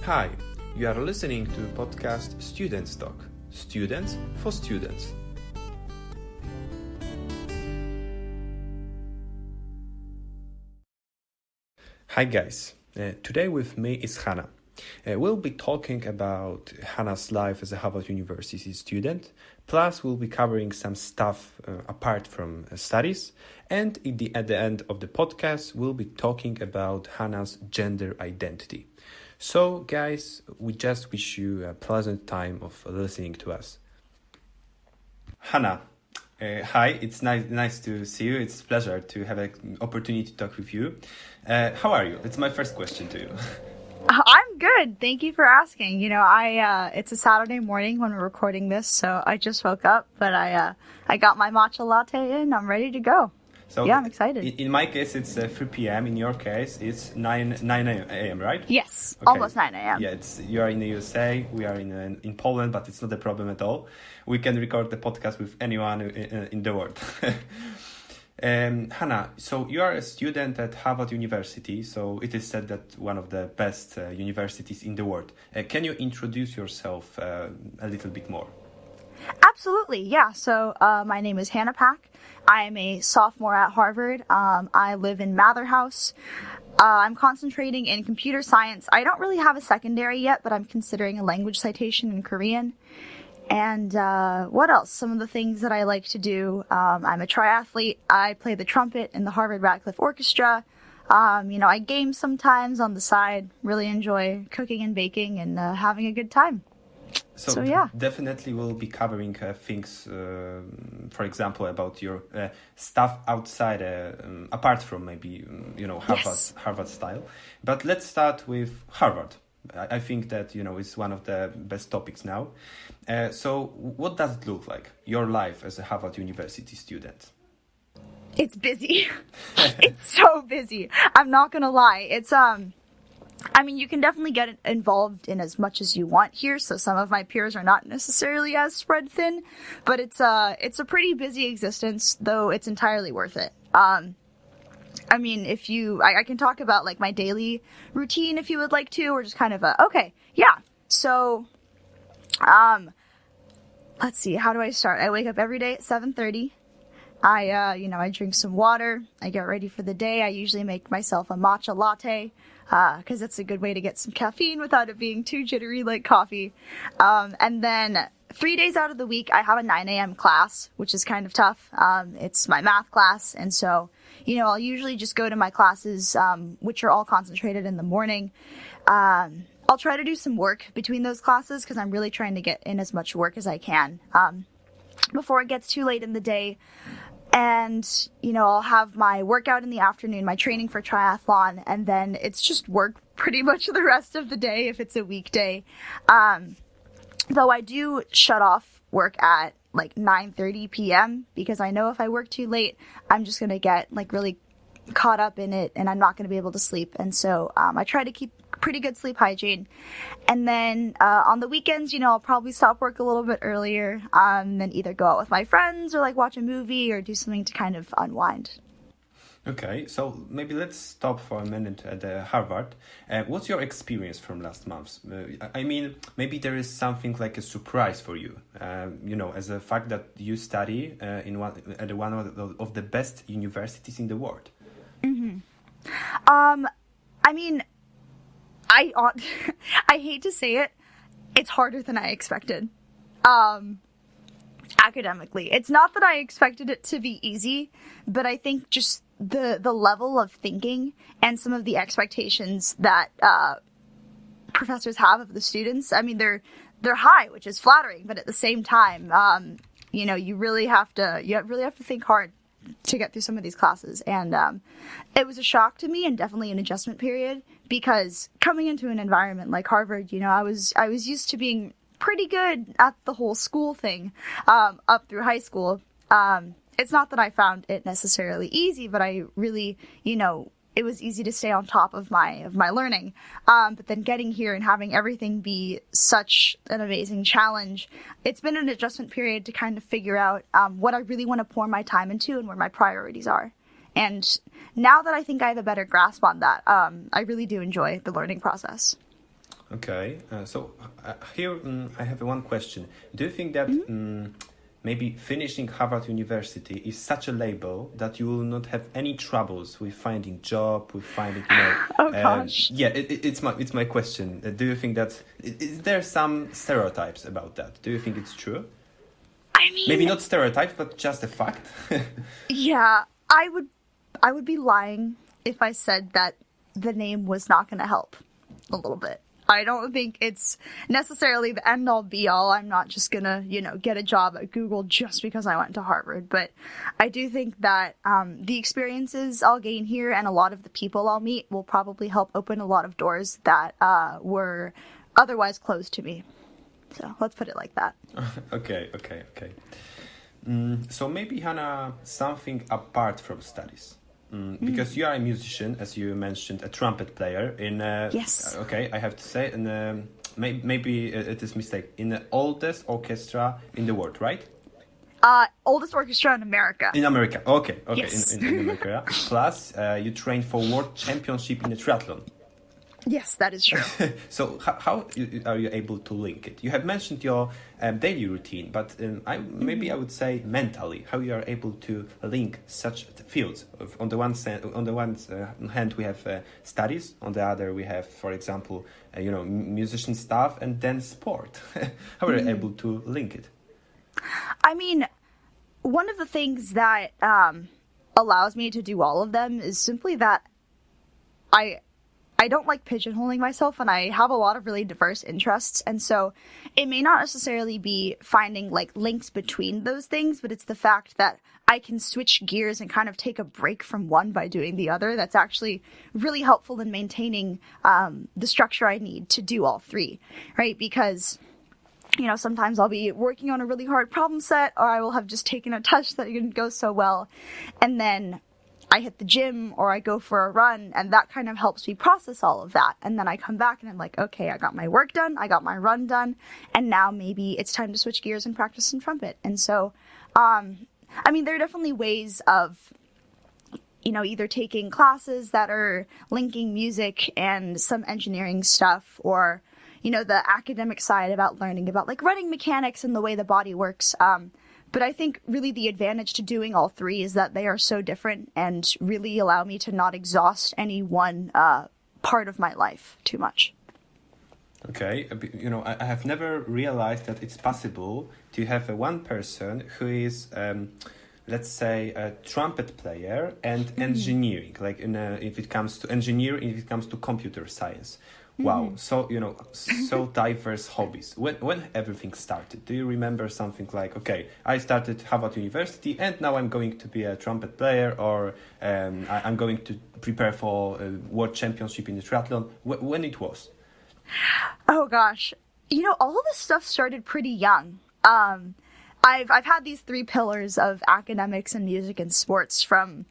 Hi, you are listening to podcast Students Talk. Students for students. Hi guys, today with me is Hanna. We'll be talking about Hanna's life as a Harvard University student, plus we'll be covering some stuff apart from studies, and at the end of the podcast we'll be talking about Hanna's gender identity. So guys, we just wish you a pleasant time of listening to us. Hanna, hi, it's nice to see you. It's a pleasure to have an opportunity to talk with you. How are you? It's my first question to you. I'm good. Thank you for asking. It's a Saturday morning when we're recording this, so I just woke up, but I got my matcha latte in. I'm ready to go. So yeah, I'm excited. In my case, it's 3 p.m. In your case, it's 9 a.m., right? Yes, okay. Almost 9 a.m. Yeah, you are in the USA, we are in Poland, but it's not a problem at all. We can record the podcast with anyone in the world. Hanna, so you are a student at Harvard University, so it is said that one of the best universities in the world. Can you introduce yourself a little bit more? Absolutely, yeah. So my name is Hanna Pak. I am a sophomore at Harvard. I live in Mather House. I'm concentrating in computer science. I don't really have a secondary yet, but I'm considering a language citation in Korean. And what else? Some of the things that I like to do. I'm a triathlete. I play the trumpet in the Harvard-Radcliffe Orchestra. I game sometimes on the side. Really enjoy cooking and baking and having a good time. So yeah, definitely we'll be covering things, for example, about your stuff outside, apart from maybe, Harvard style. But let's start with Harvard. I think that, it's one of the best topics now. So what does it look like, your life as a Harvard University student? It's busy. It's so busy. I'm not going to lie. It's, you can definitely get involved in as much as you want here. So some of my peers are not necessarily as spread thin, but it's a pretty busy existence, though it's entirely worth it. I can talk about like my daily routine if you would like to, or just kind of okay. Yeah. So, let's see. How do I start? I wake up every day at 7:30. I drink some water. I get ready for the day. I usually make myself a matcha latte, because it's a good way to get some caffeine without it being too jittery like coffee. And then 3 days out of the week, I have a 9 a.m. class, which is kind of tough. It's my math class. And so, I'll usually just go to my classes, which are all concentrated in the morning. I'll try to do some work between those classes because I'm really trying to get in as much work as I can, before it gets too late in the day. And, I'll have my workout in the afternoon, my training for triathlon, and then it's just work pretty much the rest of the day if it's a weekday. Though I do shut off work at like 9:30 p.m. because I know if I work too late, I'm just going to get like really caught up in it and I'm not going to be able to sleep. And so I try to keep pretty good sleep hygiene. And then on the weekends, I'll probably stop work a little bit earlier, then either go out with my friends or like watch a movie or do something to kind of unwind. Okay, so maybe let's stop for a minute at Harvard. What's your experience from last month? Maybe there is something like a surprise for you, as a fact that you study at one of the best universities in the world. Mm-hmm. I hate to say it, it's harder than I expected. Academically. It's not that I expected it to be easy, but I think just the level of thinking and some of the expectations that professors have of the students, they're high, which is flattering, but at the same time, you really have to think hard to get through some of these classes. And it was a shock to me and definitely an adjustment period, because coming into an environment like Harvard, I was used to being pretty good at the whole school thing up through high school. It's not that I found it necessarily easy, but I really, it was easy to stay on top of my learning. But then getting here and having everything be such an amazing challenge, it's been an adjustment period to kind of figure out what I really want to pour my time into and where my priorities are. And now that I think I have a better grasp on that, I really do enjoy the learning process. Okay, so here I have one question. Do you think that maybe finishing Harvard University is such a label that you will not have any troubles with finding job, with finding, Oh gosh. yeah, it's my question. Do you think that is there some stereotypes about that? Do you think it's true? I mean, Maybe not stereotypes, but just a fact. yeah, I would be lying if I said that the name was not going to help a little bit. I don't think it's necessarily the end-all be-all. I'm not just gonna, get a job at Google just because I went to Harvard. But I do think that the experiences I'll gain here and a lot of the people I'll meet will probably help open a lot of doors that were otherwise closed to me. So let's put it like that. Okay. So maybe, Hanna, something apart from studies. Because you are a musician, as you mentioned, a trumpet player in. Yes. Okay, I have to say, and maybe it is mistake in the oldest orchestra in the world, right? Oldest orchestra in America. In America, okay, Yes. in America. Plus, you trained for world championship in the triathlon. Yes, that is true. So how are you able to link it? You have mentioned your daily routine, but maybe I would say mentally, how you are able to link such fields. On the one hand, we have studies. On the other, we have, for example, musician stuff, and then sport. How are you able to link it? I mean, one of the things that allows me to do all of them is simply that I don't like pigeonholing myself, and I have a lot of really diverse interests. And so it may not necessarily be finding like links between those things, but it's the fact that I can switch gears and kind of take a break from one by doing the other. That's actually really helpful in maintaining the structure I need to do all three, right? Because sometimes I'll be working on a really hard problem set, or I will have just taken a touch that didn't go so well. And then I hit the gym or I go for a run, and that kind of helps me process all of that. And then I come back and I'm like, okay, I got my work done, I got my run done, and now maybe it's time to switch gears and practice some trumpet. And so, there are definitely ways of, either taking classes that are linking music and some engineering stuff, or, the academic side about learning about like running mechanics and the way the body works. But I think really the advantage to doing all three is that they are so different and really allow me to not exhaust any one part of my life too much. Okay, I have never realized that it's possible to have one person who is, let's say, a trumpet player and engineering, like if it comes to engineering, if it comes to computer science. Wow, so so diverse hobbies. When everything started, do you remember something like, okay, I started Harvard University and now I'm going to be a trumpet player, or I'm going to prepare for a world championship in the triathlon? When it was? Oh gosh, all of this stuff started pretty young. I've had these three pillars of academics and music and sports from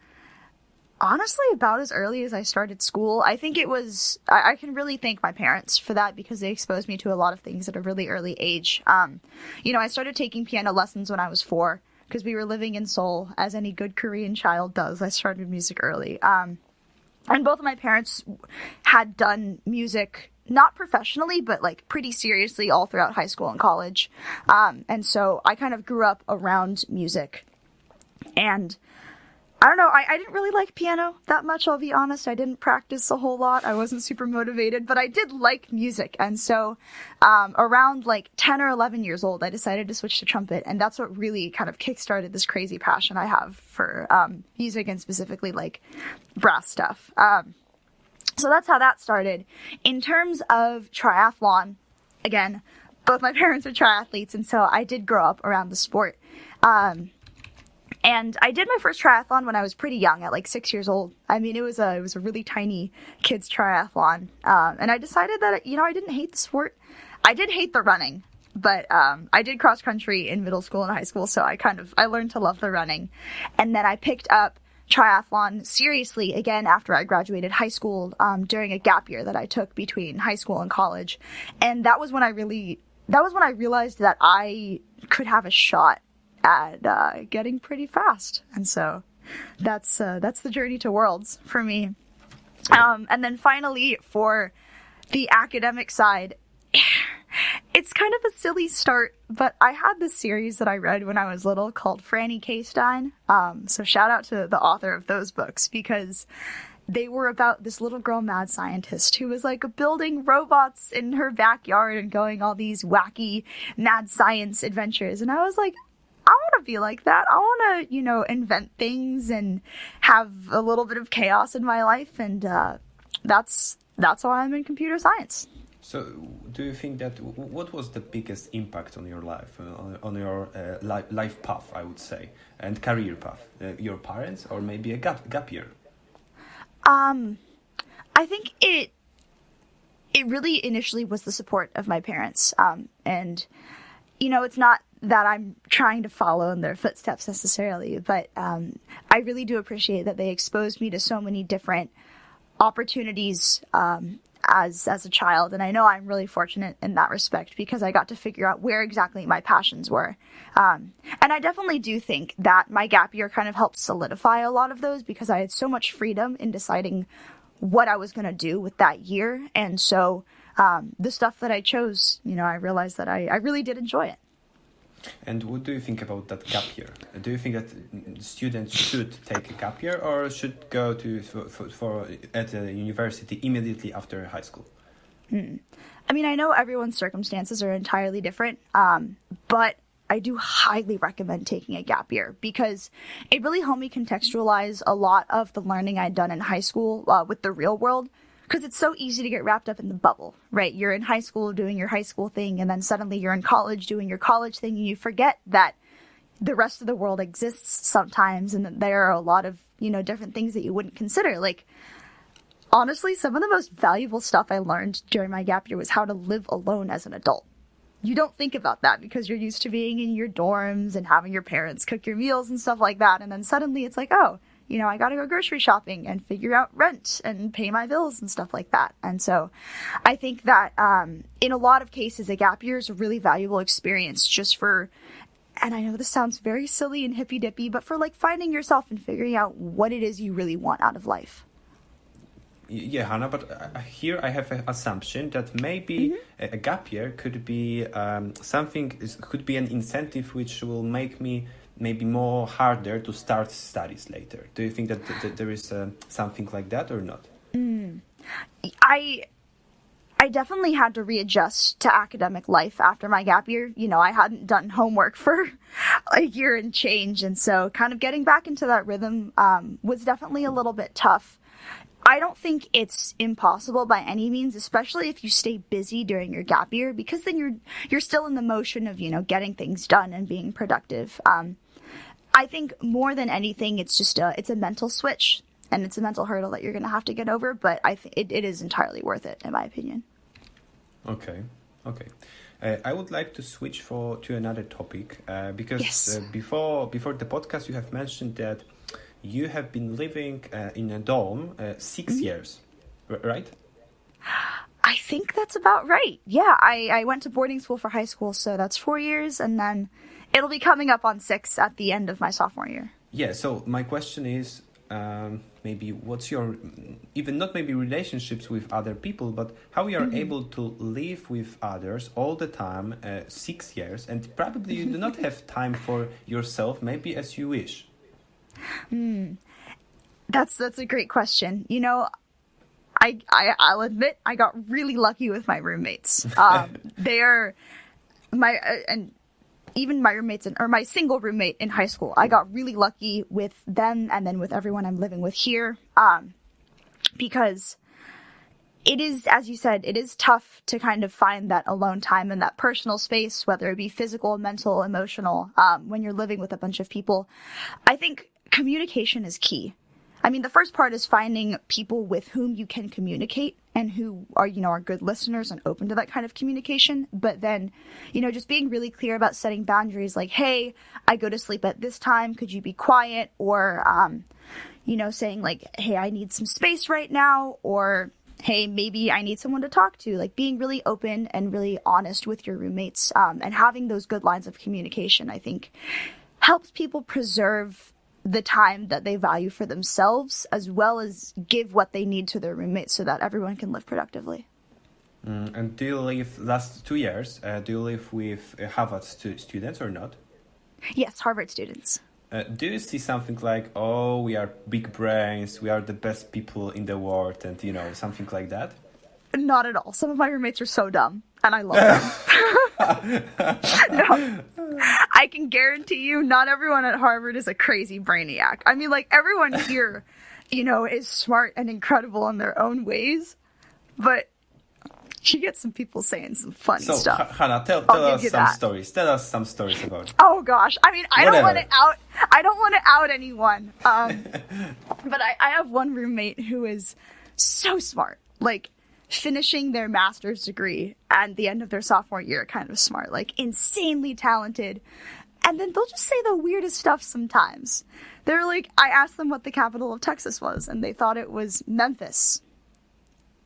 honestly about as early as I started school. I think it was, I can really thank my parents for that, because they exposed me to a lot of things at a really early age. I started taking piano lessons when I was 4, because we were living in Seoul, as any good Korean child does. I started music early. And both of my parents had done music, not professionally, but like pretty seriously all throughout high school and college. And so I kind of grew up around music. And I don't know, I didn't really like piano that much, I'll be honest. I didn't practice a whole lot. I wasn't super motivated, but I did like music. And so around like 10 or 11 years old, I decided to switch to trumpet. And that's what really kind of kickstarted this crazy passion I have for music, and specifically like brass stuff. So that's how that started. In terms of triathlon, again, both my parents are triathletes, and so I did grow up around the sport. And I did my first triathlon when I was pretty young, at like 6 years old. I mean, it was a really tiny kids triathlon. And I decided that, I didn't hate the sport. I did hate the running, but I did cross country in middle school and high school, so I learned to love the running. And then I picked up triathlon seriously again after I graduated high school, during a gap year that I took between high school and college. And that was when I realized that I could have a shot at getting pretty fast. And so that's the journey to worlds for me. And then finally, for the academic side, it's kind of a silly start, but I had this series that I read when I was little called Franny K. Stein. So shout out to the author of those books, because they were about this little girl mad scientist who was like building robots in her backyard and going all these wacky mad science adventures. And I was like, I want to be like that. I want to, invent things and have a little bit of chaos in my life. And that's why I'm in computer science. So, do you think that what was the biggest impact on your life, on your life path, I would say, and career path? Your parents, or maybe a gap year? I think it really initially was the support of my parents. And it's not that I'm trying to follow in their footsteps necessarily, but I really do appreciate that they exposed me to so many different opportunities as a child. And I know I'm really fortunate in that respect, because I got to figure out where exactly my passions were. And I definitely do think that my gap year kind of helped solidify a lot of those, because I had so much freedom in deciding what I was going to do with that year. And so the stuff that I chose, I realized that I really did enjoy it. And what do you think about that gap year? Do you think that students should take a gap year, or should go at a university immediately after high school? I mean, I know everyone's circumstances are entirely different, but I do highly recommend taking a gap year, because it really helped me contextualize a lot of the learning I'd done in high school with the real world. Because it's so easy to get wrapped up in the bubble, right? You're in high school doing your high school thing, and then suddenly you're in college doing your college thing, and you forget that the rest of the world exists sometimes, and that there are a lot of, different things that you wouldn't consider. Like, honestly, some of the most valuable stuff I learned during my gap year was how to live alone as an adult. You don't think about that because you're used to being in your dorms and having your parents cook your meals and stuff like that. And then suddenly it's like, oh, I got to go grocery shopping and figure out rent and pay my bills and stuff like that. And so I think that in a lot of cases, a gap year is a really valuable experience just for, and I know this sounds very silly and hippy-dippy, but for like finding yourself and figuring out what it is you really want out of life. Yeah, Hanna, but here I have an assumption that maybe a gap year could be could be an incentive which will make me maybe more harder to start studies later. Do you think that there is something like that or not? I definitely had to readjust to academic life after my gap year. I hadn't done homework for a year and change. And so kind of getting back into that rhythm was definitely a little bit tough. I don't think it's impossible by any means, especially if you stay busy during your gap year, because then you're still in the motion of, getting things done and being productive. I think more than anything, it's a mental switch, and it's a mental hurdle that you're going to have to get over. But I think it is entirely worth it, in my opinion. Okay. I would like to switch to another topic because Yes. Before the podcast, you have mentioned that you have been living in a dorm 6 years, right? I think that's about right. Yeah, I went to boarding school for high school, so that's 4 years, and then it'll be coming up on 6 at the end of my sophomore year. Yeah, so my question is, maybe what's your, even not maybe relationships with other people, but how you are able to live with others all the time, 6 years, and probably you do not have time for yourself, maybe as you wish. That's a great question. I'll admit I got really lucky with my roommates. They are and even my roommates or my single roommate in high school. I got really lucky with them, and then with everyone I'm living with here, because it is, as you said, it is tough to kind of find that alone time and that personal space, whether it be physical, mental, emotional, when you're living with a bunch of people. I think communication is key. I mean, the first part is finding people with whom you can communicate and who are, are good listeners and open to that kind of communication. But then, just being really clear about setting boundaries like, hey, I go to sleep at this time. Could you be quiet? Or, saying like, hey, I need some space right now. Or, hey, maybe I need someone to talk to. Like being really open and really honest with your roommates and having those good lines of communication, I think, helps people preserve the time that they value for themselves, as well as give what they need to their roommates so that everyone can live productively. And do you live last 2 years? Do you live with Harvard students or not? Yes, Harvard students. Do you see something like, oh, we are big brains, we are the best people in the world, and something like that? Not at all. Some of my roommates are so dumb, and I love them. No, I can guarantee you, not everyone at Harvard is a crazy brainiac. I mean, like, everyone here, is smart and incredible in their own ways, but you get some people saying some funny stuff. Hanna, tell us some stories. Tell us some stories about it. Oh gosh, I mean, I don't want to out anyone. But I have one roommate who is so smart, like finishing their master's degree at the end of their sophomore year, kind of smart, like insanely talented. And then they'll just say the weirdest stuff sometimes. They're like, I asked them what the capital of Texas was, and they thought it was Memphis,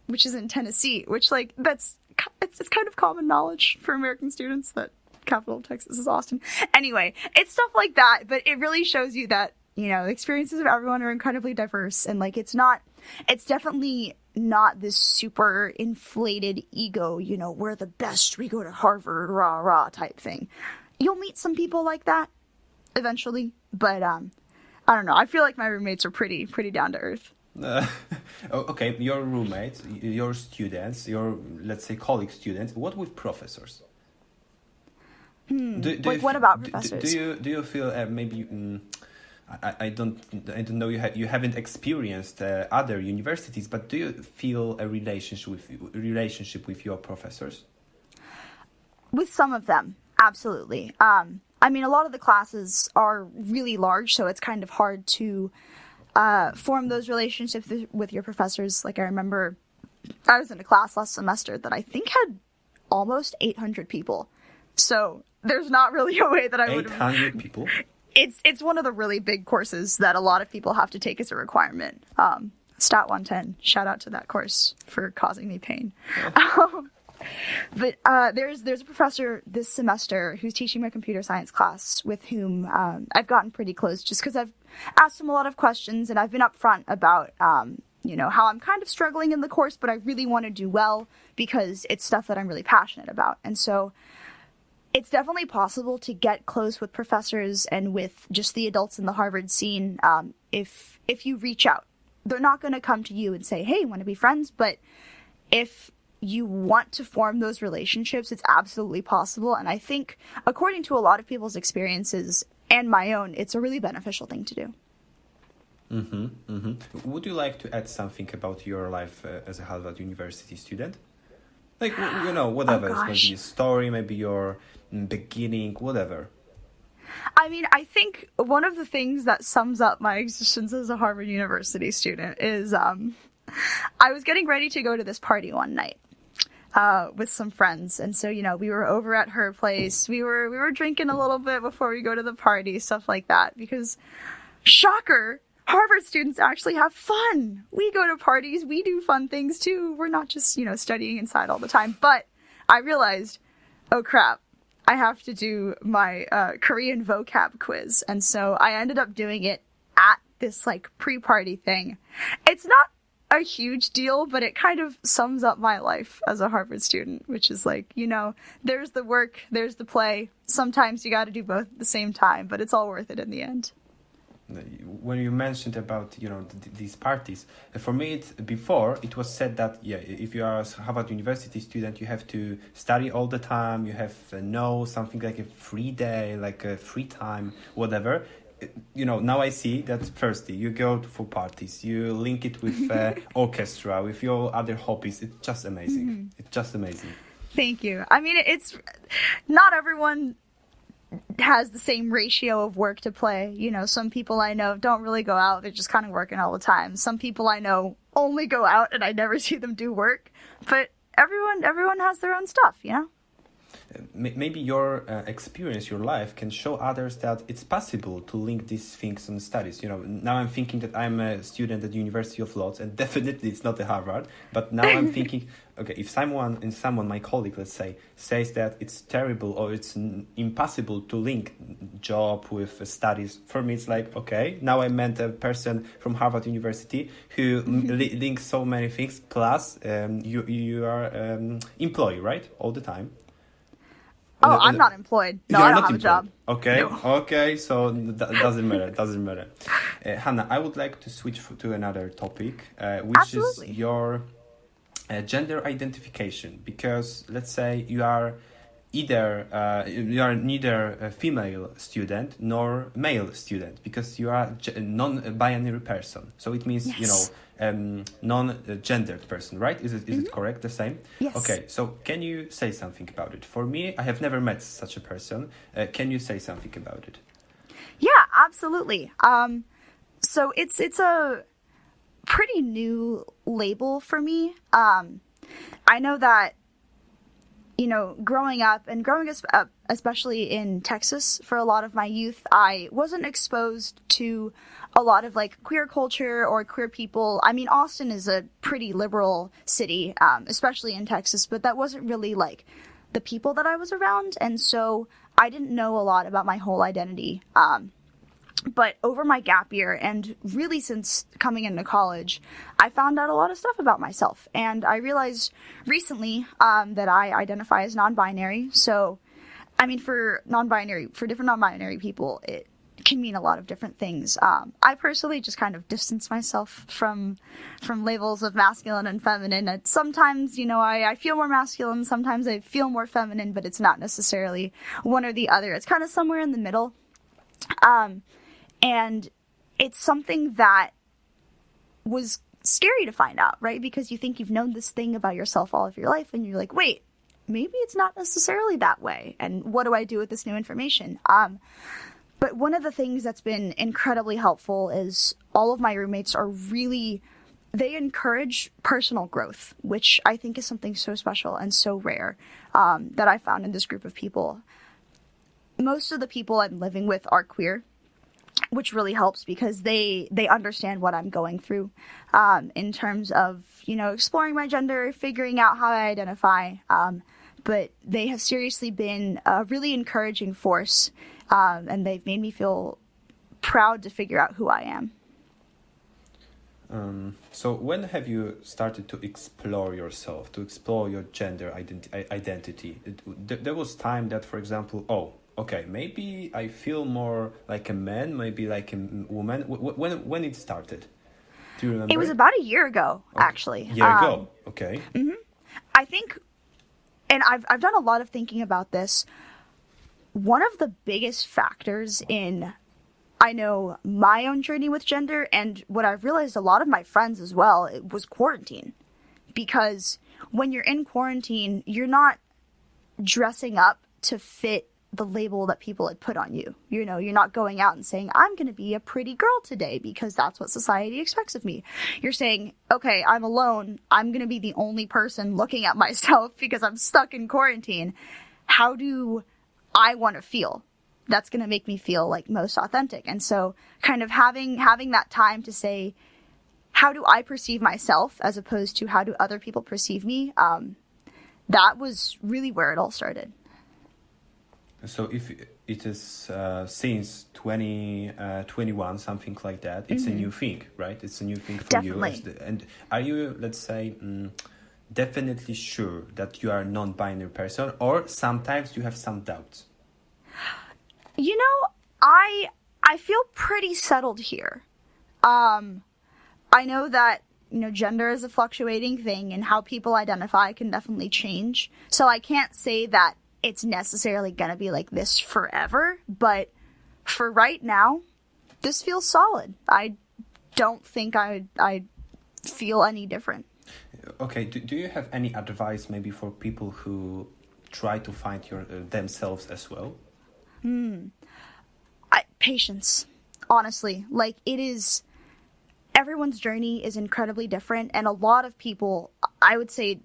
which is in Tennessee, which, like, it's kind of common knowledge for American students that capital of Texas is Austin. Anyway, it's stuff like that, but it really shows you that, the experiences of everyone are incredibly diverse, and, like, it's definitely not this super inflated ego, we're the best, we go to Harvard, rah, rah type thing. You'll meet some people like that eventually, but, I don't know. I feel like my roommates are pretty down to earth. Okay, your roommates, your students, your, let's say, colleague students, what with professors? What about professors? Do you feel maybe... I don't know, you haven't experienced other universities, but do you feel a relationship with your professors? With some of them, absolutely. I mean, a lot of the classes are really large, so it's kind of hard to form those relationships with your professors. Like, I remember I was in a class last semester that I think had almost 800 people. So there's not really a way that I would... 800 people? It's one of the really big courses that a lot of people have to take as a requirement. Stat 110, shout out to that course for causing me pain. But there's a professor this semester who's teaching my computer science class with whom I've gotten pretty close just because I've asked him a lot of questions and I've been upfront about, how I'm kind of struggling in the course, but I really want to do well because it's stuff that I'm really passionate about. And so it's definitely possible to get close with professors and with just the adults in the Harvard scene if you reach out. They're not going to come to you and say, hey, want to be friends? But if you want to form those relationships, it's absolutely possible. And I think, according to a lot of people's experiences and my own, it's a really beneficial thing to do. Would you like to add something about your life as a Harvard University student? Like, whatever. Oh, maybe a story, maybe your beginning, whatever. I mean, I think one of the things that sums up my existence as a Harvard University student is I was getting ready to go to this party one night with some friends. And so, we were over at her place. We were drinking a little bit before we go to the party, stuff like that. Because, shocker, Harvard students actually have fun. We go to parties. We do fun things, too. We're not just, studying inside all the time. But I realized, oh, crap. I have to do my Korean vocab quiz. And so I ended up doing it at this, pre-party thing. It's not a huge deal, but it kind of sums up my life as a Harvard student, which is there's the work, there's the play. Sometimes you got to do both at the same time, but it's all worth it in the end. When you mentioned about these parties, for me before it was said that if you are a Harvard University student, you have to study all the time, you have something like a free day, like a free time, whatever. Now I see that firstly you go for parties, you link it with orchestra, with your other hobbies. It's just amazing. It's just amazing. Thank you. I mean, it's not everyone has the same ratio of work to play. Some people I know don't really go out. They're just kind of working all the time. Some people I know only go out and I never see them do work. But everyone has their own stuff, maybe your experience, your life can show others that it's possible to link these things on studies. Now I'm thinking that I'm a student at the University of Lodz, and definitely it's not a Harvard. But now I'm thinking, okay, if someone, my colleague, let's say, says that it's terrible or it's impossible to link job with studies, for me it's like, okay, now I met a person from Harvard University who links so many things. Plus, you are employee, right, all the time. Oh, I'm not employed. No, I don't have a job. Okay, no. Okay, so doesn't matter. Hanna, I would like to switch to another topic, which Absolutely. is your gender identification. Because let's say you are neither a female student nor male student, because you are a non-binary person. So it means Yes. non-gendered person, right? Is it correct? The same? Yes. Okay. So can you say something about it? For me, I have never met such a person. Can you say something about it? Yeah, absolutely. So it's a pretty new label for me. I know that, growing up especially in Texas for a lot of my youth, I wasn't exposed to a lot of like queer culture or queer people. I mean, Austin is a pretty liberal city, especially in Texas, but that wasn't really like the people that I was around. And so I didn't know a lot about my whole identity. But over my gap year and really since coming into college, I found out a lot of stuff about myself. And I realized recently that I identify as non-binary. So, I mean, for different non-binary people, it can mean a lot of different things. I personally just kind of distance myself from labels of masculine and feminine. And sometimes, I feel more masculine, sometimes I feel more feminine, but it's not necessarily one or the other. It's kind of somewhere in the middle. And it's something that was scary to find out, right? Because you think you've known this thing about yourself all of your life, and you're like, wait, maybe it's not necessarily that way. And what do I do with this new information? But one of the things that's been incredibly helpful is all of my roommates they encourage personal growth, which I think is something so special and so rare that I found in this group of people. Most of the people I'm living with are queer, which really helps because they understand what I'm going through in terms of, exploring my gender, figuring out how I identify. But they have seriously been a really encouraging force, and they've made me feel proud to figure out who I am. So when have you started to explore yourself, to explore your gender identity? There was time that, for example, okay, maybe I feel more like a man, maybe like a woman. When it started? Do you remember? It was about a year ago, actually. A year ago, okay. Mm-hmm. I think, and I've done a lot of thinking about this. One of the biggest factors in, I know, my own journey with gender, and what I've realized a lot of my friends as well, it was quarantine. Because when you're in quarantine, you're not dressing up to fit the label that people had put on you. You're not going out and saying, I'm going to be a pretty girl today because that's what society expects of me. You're saying, okay, I'm alone. I'm going to be the only person looking at myself because I'm stuck in quarantine. How do I want to feel? That's going to make me feel like most authentic. And so kind of having that time to say, how do I perceive myself as opposed to how do other people perceive me? That was really where it all started. So if it is since 2021, something like that, it's a new thing, right? It's a new thing for Definitely. you. And are you, let's say, definitely sure that you are a non-binary person, or sometimes you have some doubts? I feel pretty settled here. I know that, gender is a fluctuating thing and how people identify can definitely change. So I can't say that it's necessarily going to be like this forever, but for right now, this feels solid. I don't think I feel any different. Okay, do you have any advice maybe for people who try to find themselves as well? Patience, honestly. Like, everyone's journey is incredibly different, and a lot of people, I would say,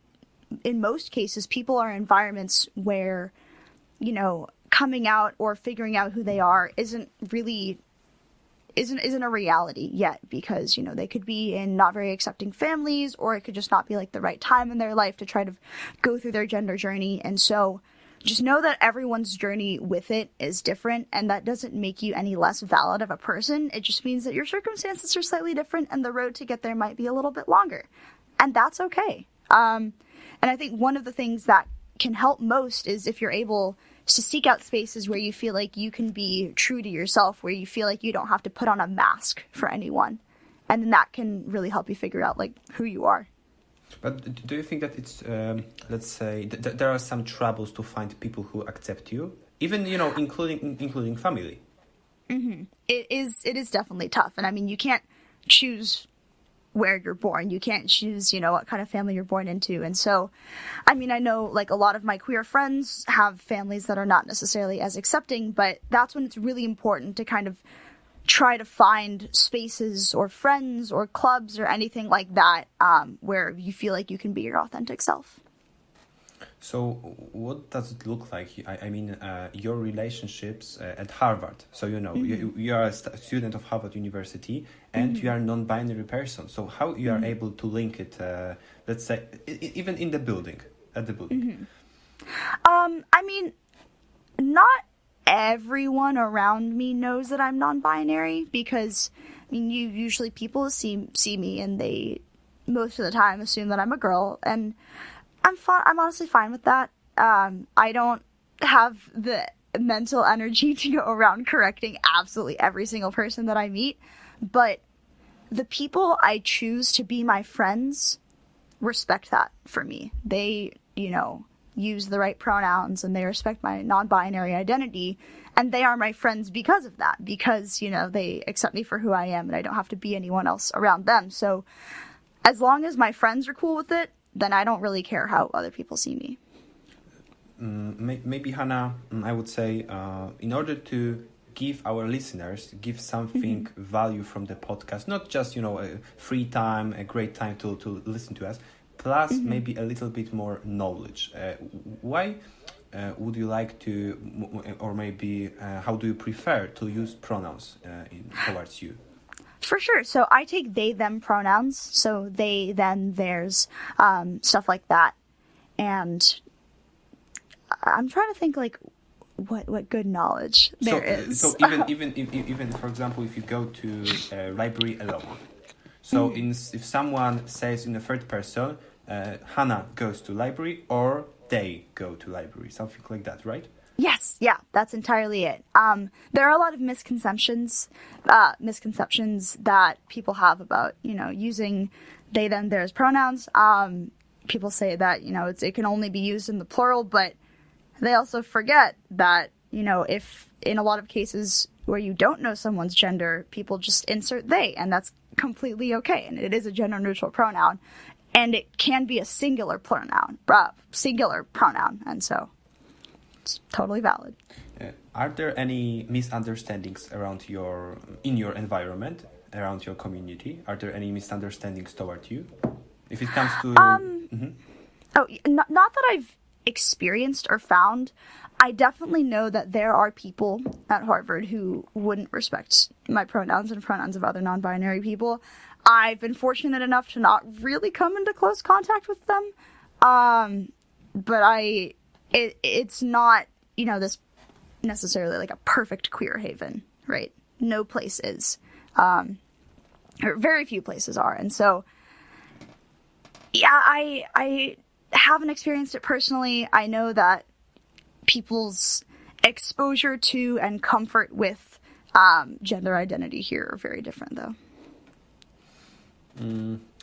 in most cases, people are in environments where coming out or figuring out who they are isn't a reality yet, because they could be in not very accepting families, or it could just not be like the right time in their life to try to go through their gender journey. And so just know that everyone's journey with it is different, and that doesn't make you any less valid of a person. It just means that your circumstances are slightly different and the road to get there might be a little bit longer, and that's okay. And I think one of the things that can help most is if you're able to seek out spaces where you feel like you can be true to yourself, where you feel like you don't have to put on a mask for anyone. And then that can really help you figure out like who you are. But do you think that it's, let's say, there are some troubles to find people who accept you, even, including family? Mm-hmm. It is definitely tough. And I mean, you can't choose where you're born. You can't choose, what kind of family you're born into. And so, I mean, I know like a lot of my queer friends have families that are not necessarily as accepting, but that's when it's really important to kind of try to find spaces or friends or clubs or anything like that, where you feel like you can be your authentic self. So what does it look like? I mean, your relationships at Harvard. So, you are a student of Harvard University and you are a non-binary person. So how you are able to link it, let's say, even in the building, at the building? I mean, not everyone around me knows that I'm non-binary, because, I mean, usually people see me and they most of the time assume that I'm a girl, and I'm honestly fine with that. I don't have the mental energy to go around correcting absolutely every single person that I meet, but the people I choose to be my friends respect that for me. They, use the right pronouns and they respect my non-binary identity, and they are my friends because of that, because, they accept me for who I am and I don't have to be anyone else around them. So as long as my friends are cool with it, then I don't really care how other people see me. Maybe, Hanna, I would say, in order to give our listeners, give something value from the podcast, not just, a free time, a great time to listen to us, plus maybe a little bit more knowledge. Why would you like to, or maybe how do you prefer to use pronouns towards you? For sure. So I take they, them pronouns. So they, them, theirs, stuff like that. And I'm trying to think like what good knowledge there is. So even for example, if you go to a library alone. So if someone says in the third person, Hanna goes to library, or they go to library, something like that, right? Yes, yeah, that's entirely it. There are a lot of misconceptions that people have about, using they, them, theirs pronouns. People say that, it can only be used in the plural, but they also forget that, if in a lot of cases where you don't know someone's gender, people just insert they, and that's completely okay. And it is a gender neutral pronoun, and it can be a singular pronoun, and so it's totally valid. Are there any misunderstandings around in your environment, around your community? Are there any misunderstandings toward you? If it comes to... Not that I've experienced or found. I definitely know that there are people at Harvard who wouldn't respect my pronouns and pronouns of other non-binary people. I've been fortunate enough to not really come into close contact with them. But it's not, this necessarily like a perfect queer haven, right? No place is. Or very few places are. And so, yeah, I haven't experienced it personally. I know that people's exposure to and comfort with gender identity here are very different, though.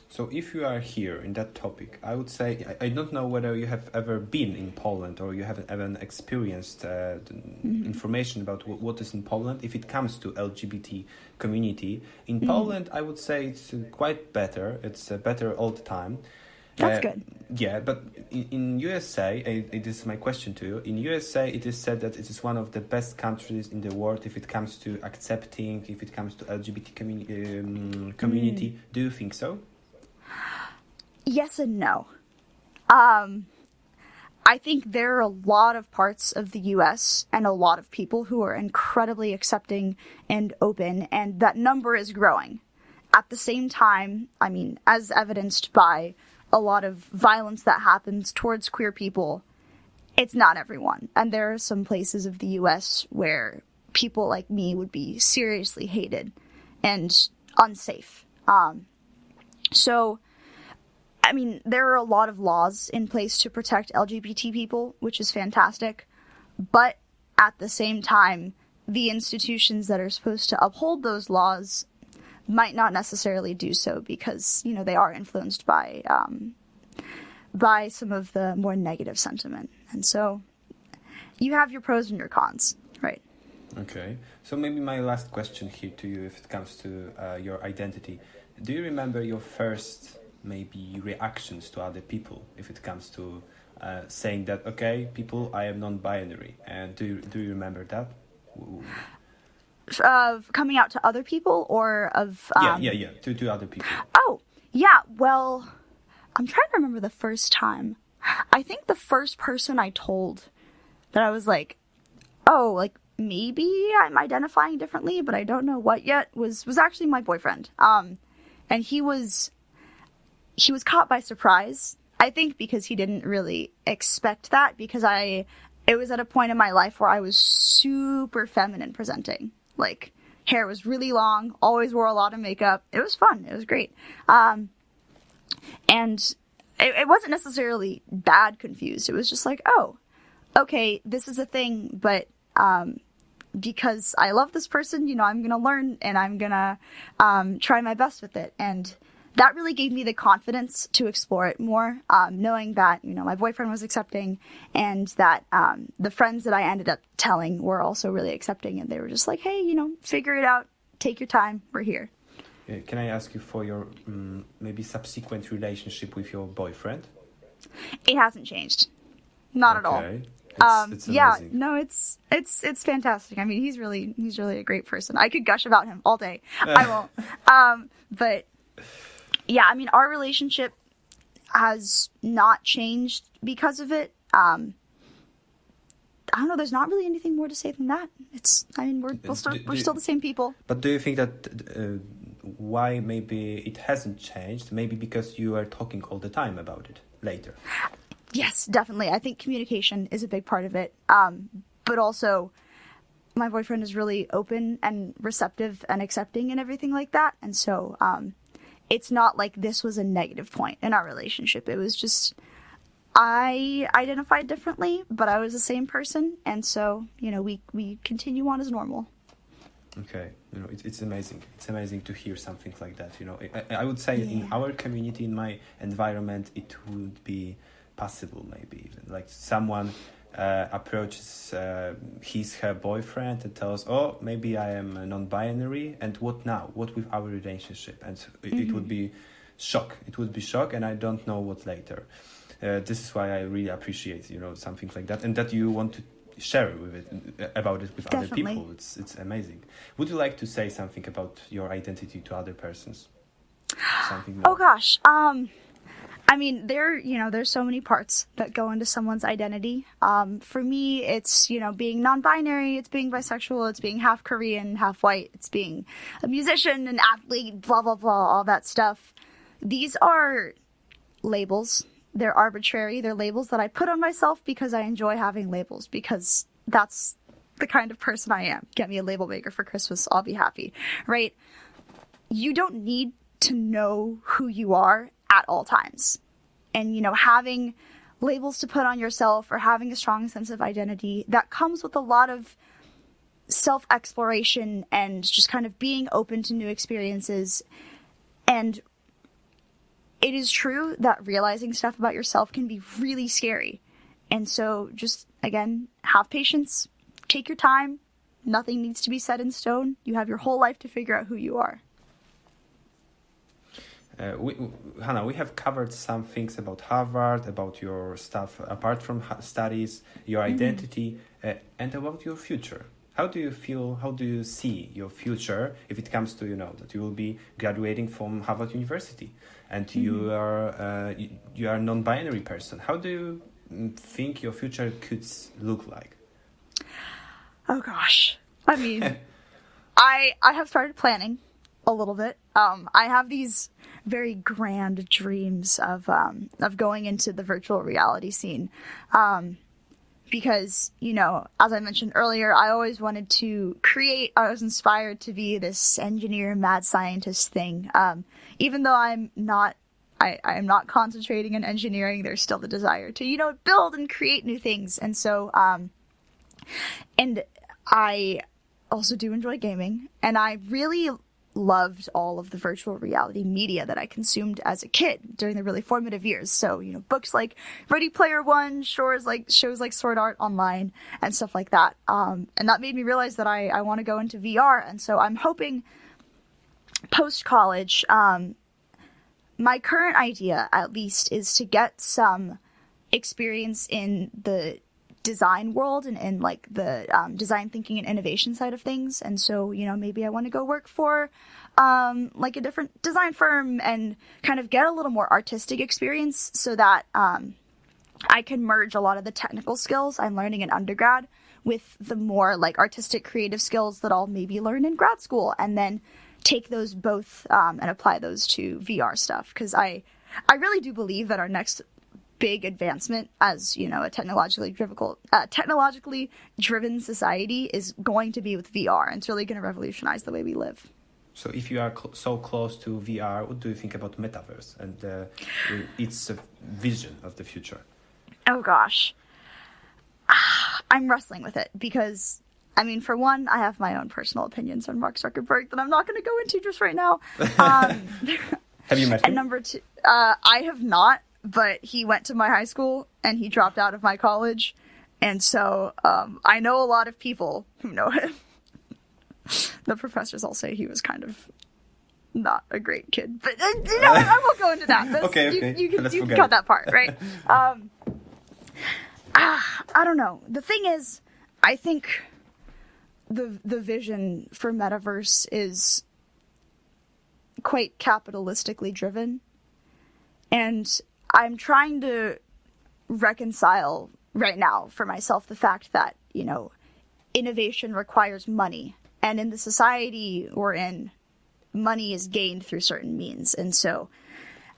So if you are here in that topic, I would say, I don't know whether you have ever been in Poland or you haven't ever experienced information about what is in Poland. If it comes to LGBT community, in Poland, I would say it's quite better. It's better all the time. That's good. Yeah, but in USA, it is my question to you. In USA, it is said that it is one of the best countries in the world if it comes to accepting, if it comes to LGBT community. Do you think so? Yes and no. I think there are a lot of parts of the US and a lot of people who are incredibly accepting and open, and that number is growing. At the same time, I mean, as evidenced by a lot of violence that happens towards queer people, it's not everyone. And there are some places of the US where people like me would be seriously hated and unsafe. So, I mean, there are a lot of laws in place to protect LGBT people, which is fantastic. But at the same time, the institutions that are supposed to uphold those laws might not necessarily do so because, you know, they are influenced by some of the more negative sentiment. And so you have your pros and your cons, right? Okay. So maybe my last question here to you, if it comes to your identity. Do you remember your first maybe reactions to other people if it comes to saying that, okay, people, I am non-binary? And do you remember that? Of coming out to other people or of... Yeah, to other people. Oh, yeah, well, I'm trying to remember the first time. I think the first person I told that I was like, oh, like, maybe I'm identifying differently, but I don't know what yet, was actually my boyfriend. And he was caught by surprise, I think, because he didn't really expect that, because it was at a point in my life where I was super feminine presenting. Like, hair was really long, always wore a lot of makeup. It was fun. It was great. And it wasn't necessarily bad confused. It was just like, oh, okay, this is a thing, but because I love this person, you know, I'm going to learn and I'm going to try my best with it. And that really gave me the confidence to explore it more, knowing that, you know, my boyfriend was accepting and that the friends that I ended up telling were also really accepting. And they were just like, hey, you know, figure it out. Take your time. We're here. Can I ask you for your maybe subsequent relationship with your boyfriend? It hasn't changed. Not at all. It's yeah, amazing. no, it's fantastic. I mean, he's really a great person. I could gush about him all day. I won't. But yeah, I mean, our relationship has not changed because of it. I don't know. There's not really anything more to say than that. We're still the same people. But do you think that why maybe it hasn't changed? Maybe because you are talking all the time about it later. Yes, definitely. I think communication is a big part of it. But also, my boyfriend is really open and receptive and accepting and everything like that. And so it's not like this was a negative point in our relationship. It was just I identified differently, but I was the same person. And so, you know, we continue on as normal. Okay, you know, it's amazing. It's amazing to hear something like that. You know, I would say in our community, in my environment, it would be possible maybe even like someone approaches her boyfriend and tells, oh, maybe I am non-binary, and what now? What with our relationship? And it would be shock. It would be shock, and I don't know what later. This is why I really appreciate, you know, something like that, and that you want to share about it with Definitely. other people. It's amazing. Would you like to say something about your identity to other persons? Something more? Oh gosh. I mean, there's so many parts that go into someone's identity. For me, it's, you know, being non-binary, it's being bisexual, it's being half Korean, half white, it's being a musician, an athlete, blah, blah, blah, all that stuff. These are labels. They're arbitrary. They're labels that I put on myself because I enjoy having labels, because that's the kind of person I am. Get me a label maker for Christmas, I'll be happy, right? You don't need to know who you are at all times. And, you know, having labels to put on yourself or having a strong sense of identity, that comes with a lot of self-exploration and just kind of being open to new experiences. And it is true that realizing stuff about yourself can be really scary. And so just, again, have patience, take your time. Nothing needs to be set in stone. You have your whole life to figure out who you are. Hanna, we have covered some things about Harvard, about your stuff apart from studies, your identity, and about your future. How do you feel, how do you see your future if it comes to, you know, that you will be graduating from Harvard University and you are a non-binary person? How do you think your future could look like? Oh gosh. I mean, I have started planning a little bit. I have these very grand dreams of going into the virtual reality scene. Because, you know, as I mentioned earlier, I always wanted to create, I was inspired to be this engineer, mad scientist thing. Even though I'm not concentrating in engineering, there's still the desire to, you know, build and create new things. And so, and I also do enjoy gaming, and I really loved all of the virtual reality media that I consumed as a kid during the really formative years. So, you know, books like Ready Player One, shows like Sword Art Online and stuff like that. And that made me realize that I want to go into VR. And so I'm hoping post-college, my current idea, at least, is to get some experience in the design world and like the design thinking and innovation side of things. And so, you know, maybe I want to go work for like a different design firm and kind of get a little more artistic experience so that I can merge a lot of the technical skills I'm learning in undergrad with the more like artistic creative skills that I'll maybe learn in grad school, and then take those both and apply those to VR stuff. Because I really do believe that our next big advancement as, you know, a technologically driven society is going to be with VR, and it's really going to revolutionize the way we live. So if you are so close to VR, what do you think about metaverse and its vision of the future? Oh gosh. I'm wrestling with it because, I mean, for one, I have my own personal opinions on Mark Zuckerberg that I'm not going to go into just right now. Have you met him? And number two, I have not. But he went to my high school and he dropped out of my college. And so I know a lot of people who know him. The professors all say he was kind of not a great kid. But, you know, I won't go into that. Okay. You can cut that part, right? I don't know. The thing is, I think the vision for metaverse is quite capitalistically driven. And I'm trying to reconcile right now for myself the fact that, you know, innovation requires money. And in the society we're in, money is gained through certain means. And so,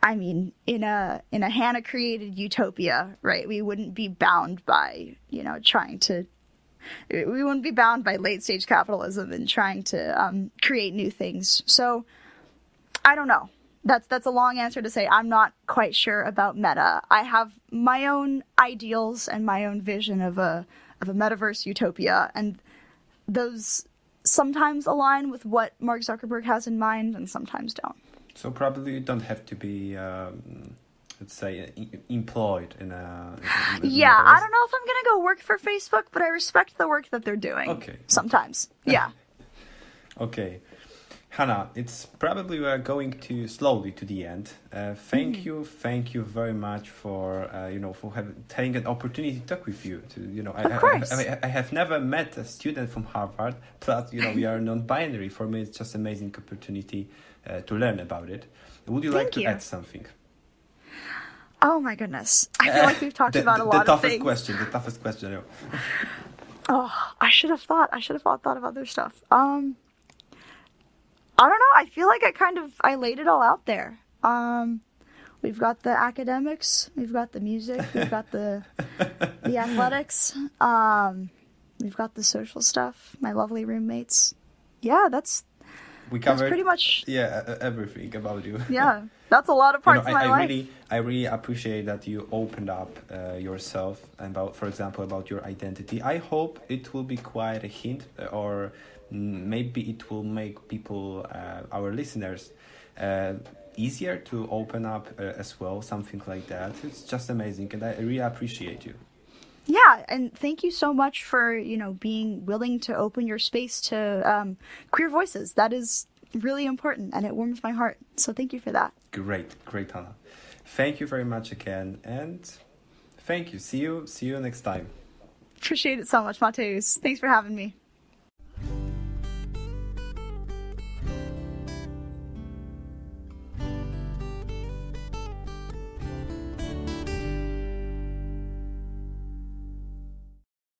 I mean, in a Hanna created utopia, right, we wouldn't be bound by, you know, we wouldn't be bound by late stage capitalism and trying to create new things. So, I don't know. That's a long answer to say I'm not quite sure about meta. I have my own ideals and my own vision of a metaverse utopia, and those sometimes align with what Mark Zuckerberg has in mind and sometimes don't. So probably you don't have to be, let's say, employed in a yeah, metaverse. I don't know if I'm going to go work for Facebook, but I respect the work that they're doing. Okay. Sometimes. Yeah. Okay. Hanna, it's probably we are going to slowly to the end. Thank you very much for having an opportunity to talk with you. Of course. I have never met a student from Harvard. Plus, we are non-binary. For me, it's just an amazing opportunity to learn about it. Would you like to add something? Oh my goodness! I feel like we've talked about a lot of things. The toughest question. Oh, I should have thought about other stuff. I don't know. I feel like I laid it all out there. We've got the academics, we've got the music, we've got the athletics, we've got the social stuff, my lovely roommates. Yeah, that's pretty much everything about you. Yeah, that's a lot of parts of my life. I really appreciate that you opened up yourself for example, about your identity. I hope it will be quite a hint, or maybe it will make people, our listeners, easier to open up as well, something like that. It's just amazing, and I really appreciate you. Yeah, and thank you so much for, being willing to open your space to queer voices. That is really important, and it warms my heart. So thank you for that. Great, Hanna. Thank you very much again, and thank you. See you next time. Appreciate it so much, Mateusz. Thanks for having me.